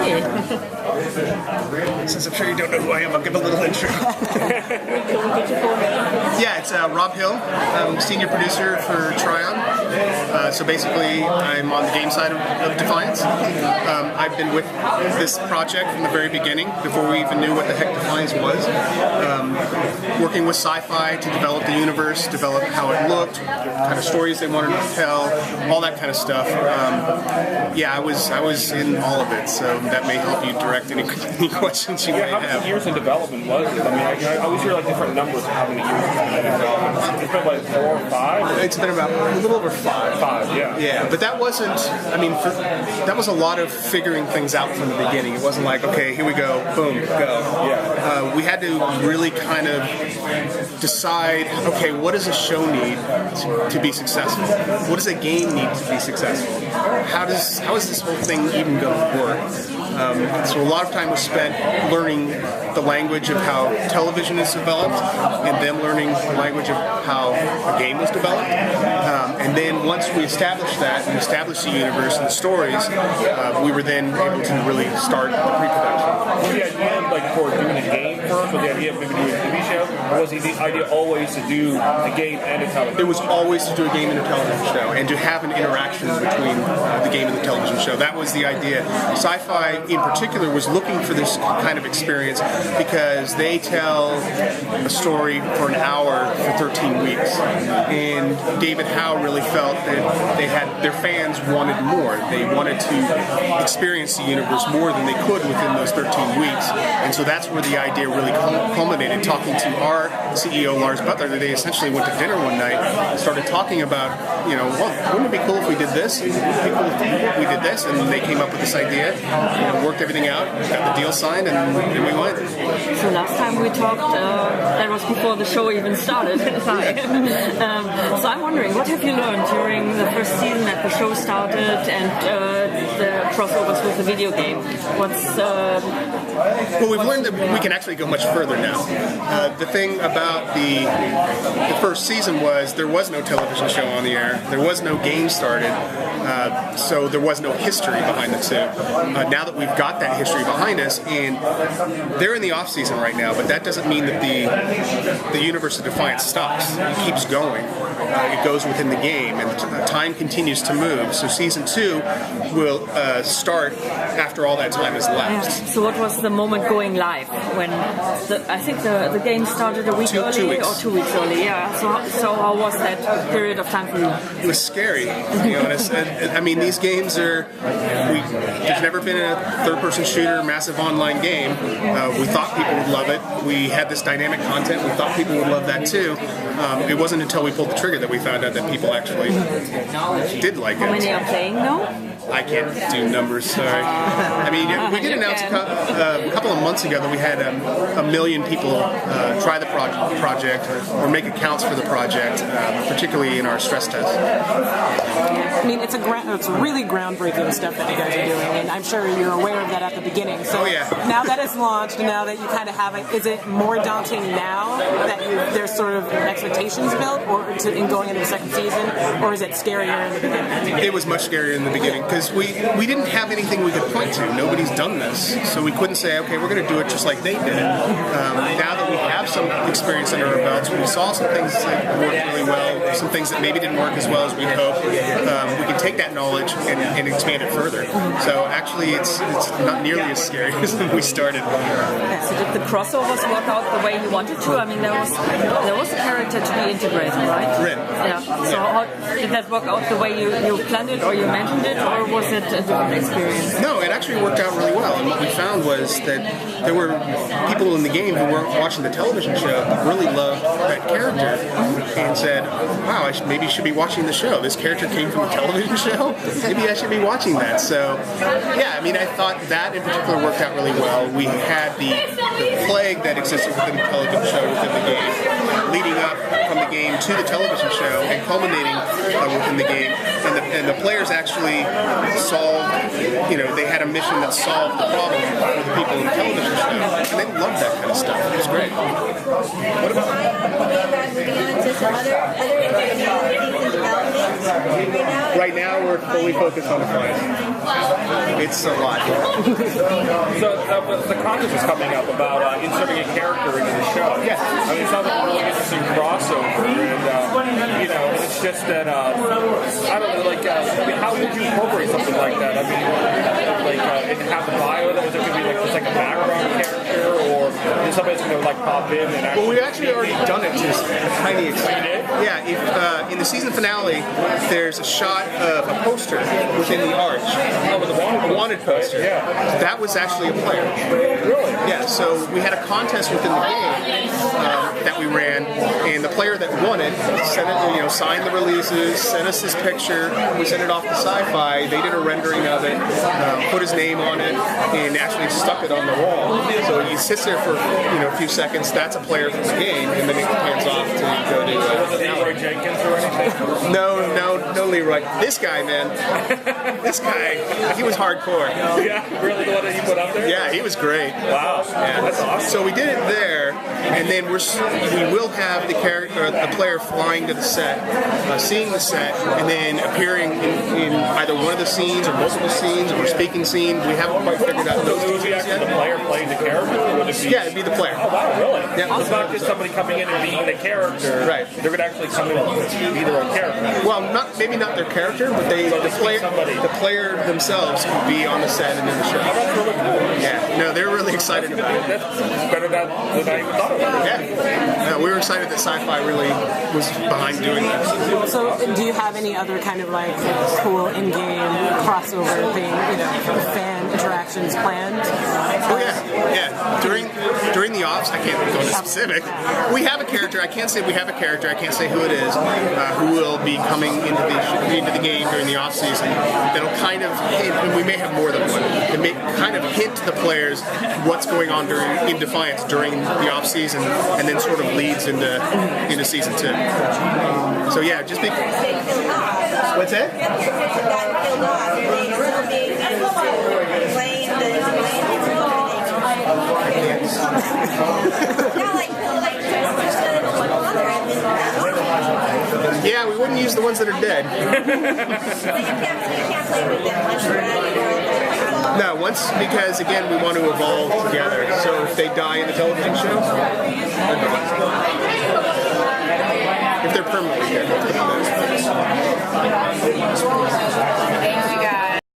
Hey. Since I'm sure you don't know who I am, I'll give a little intro. Yeah, it's Rob Hill. I'm senior producer for Trion. So basically, I'm on the game side of Defiance. I've been with this project from the very beginning, before we even knew what the heck Defiance was. Working with Syfy to develop the universe, develop how it looked, kind of stories they wanted to tell, all that kind of stuff. Yeah, I was in all of it, so that may help you direct any questions you may have. How many years in development was it? I mean, I always hear like different numbers of how many years it's been in development. It's been like 4 or 5? It's been about a little over 5. 5, yeah. Yeah, but that wasn't, I mean, that was a lot of figuring things out from the beginning. It wasn't like, okay, here we go, boom, go. Yeah. We had to really kind of decide, okay, what does a show need to be successful? What does a game need to be successful? How is this whole thing even going to work? So a lot of time was spent learning the language of how television is developed, and them learning the language of how a game was developed. And then once we established that and established the universe and the stories, we were then able to really start the pre-production. Was the idea like for doing a game first? Was the idea of maybe doing a TV show? Or was the idea always to do a game and a television? It was always to do a game and a television show, and to have an interaction between the game and the television show. That was the idea. Syfy, in particular, was looking for this kind of experience because they tell a story for an hour for 13 weeks. And David Howe really felt that their fans wanted more. They wanted to experience the universe more than they could within those 13 weeks. And so that's where the idea really culminated, talking to our CEO, Lars Butler. They essentially went to dinner one night and started talking about, well, wouldn't it be cool if we did this? Wouldn't it be cool if we did this? And they came up with this idea, worked everything out, got the deal signed, and we went. So last time we talked, that was before the show even started. So I'm wondering, what have you learned during the first season that the show started and the crossovers with the video game? Well, we've learned that we can actually go much further now. The thing about the first season was there was no television show on the air, there was no game started, so there was no history behind the two. Now that we've got that history behind us, and they're in the off season right now, but that doesn't mean that the universe of Defiance stops. It keeps going. It goes within the game, and the time continues to move. So season 2 will start after all that time has lapsed. Yeah. So what was the moment going live when I think the game started a week early 2 weeks. or 2 weeks early? Yeah. So how was that period of time for you? It was scary, to be honest. I mean, these games are. There's never been a third-person shooter, massive online game. We thought people would love it. We had this dynamic content. We thought people would love that too. It wasn't until we pulled the trigger that we found out that people actually did like it. How many are playing now? I can't do numbers, sorry. I mean, we did announce a couple of months ago that we had a million people try the project or make accounts for the project, particularly in our stress test. I mean, it's really groundbreaking stuff that you guys are doing, and I'm sure you're aware of that at the beginning. So now that it's launched, and now that you kind of have it, is it more daunting now that there's sort of expectations built, or in going into the second season, or is it scarier in the beginning? It was much scarier in the beginning because we didn't have anything we could point to. Nobody's done this, so we couldn't say, okay, we're going to do it just like they did. Now that we have some experience under our belts, we saw some things that worked really well, some things that maybe didn't work as well as we'd hoped. We can take that knowledge and expand it further. So actually, it's not nearly as scary as when we started. So did the crossovers work out the way you wanted to? I mean, there was a character to be integrated, right? Rin. Yeah. So how, did that work out the way you planned it, or you mentioned it, or was it a different experience? No, it actually worked out really well. And what we found was that there were people in the game who weren't watching the television show but really loved that character and said, wow, maybe I should be watching the show. This character came from a television show. Maybe I should be watching that. So, yeah, I mean, I thought that in particular worked out really well. We had the plague that existed within the television show within the game, leading up from the game to the television show and culminating within the game. And the players actually solved, they had a mission that solved the problem for the people in the television show, and they loved that kind of stuff. It was great. What about moving on to some other things in development right now? We're fully focused on Defiance. It's a lot. So the contest is coming up about inserting a character into the show. Yes. I mean, it sounds like a really interesting crossover, and you know, it's just that I don't know, like, how would you incorporate something like that? I mean, like, and have the bio that was it going to be like just like a background character, or is somebody's going to like pop in and actually? Well, we've actually already done it to a tiny extent. Yeah, if in the season finale, there's a shot of a poster within the arch. Oh, with the wanted poster. Yeah. That was actually a player. Really? Yeah, so we had a contest within the game that we ran, and the player that won it sent it, signed the releases, sent us his picture. We sent it off to Syfy. They did a rendering of it, put his name on it, and actually stuck it on the wall. So he sits there for a few seconds. That's a player from the game, and then it hands off to go to. Was it Leroy Jenkins or anything? No, Leroy. This guy, man. This guy, he was hardcore. Yeah, really, the one that you put up there? Yeah, he was great. Wow, yeah, that's awesome. So we did it there, and then we will have the character, a player flying to the set, seeing the set, and then appearing in either one of the scenes or multiple scenes or speaking scenes. We haven't quite figured out those details yet. The player playing the character, or would it be? Yeah, it'd be the player. Oh wow, really? Yeah. So it's not just somebody coming in and being the character. Right. They're going to actually come in and be their own character. Well, maybe not their character, but the player themselves could be on the set and in the show. Oh, that's really cool. Yeah, no, they're really excited about it. That's better than I even thought about it. Yeah, no, we were excited that Syfy really was behind doing that. So, do you have any other kind of like cool in-game crossover thing, fan interactions planned? Oh yeah. During the ops, I can't go into specific. We have a character. I can't say we have a character. I can't say who it is. Who will be coming into the game during the off season? That'll kind of hint, and we may have more than one. That may kind of hint to the players what's going on in Defiance during the off season, and then sort of leads into season 2. So yeah, just be. What's that? Yeah, we wouldn't use the ones that are dead. No, because again we want to evolve together. So if they die in the television show, if they're permanently dead.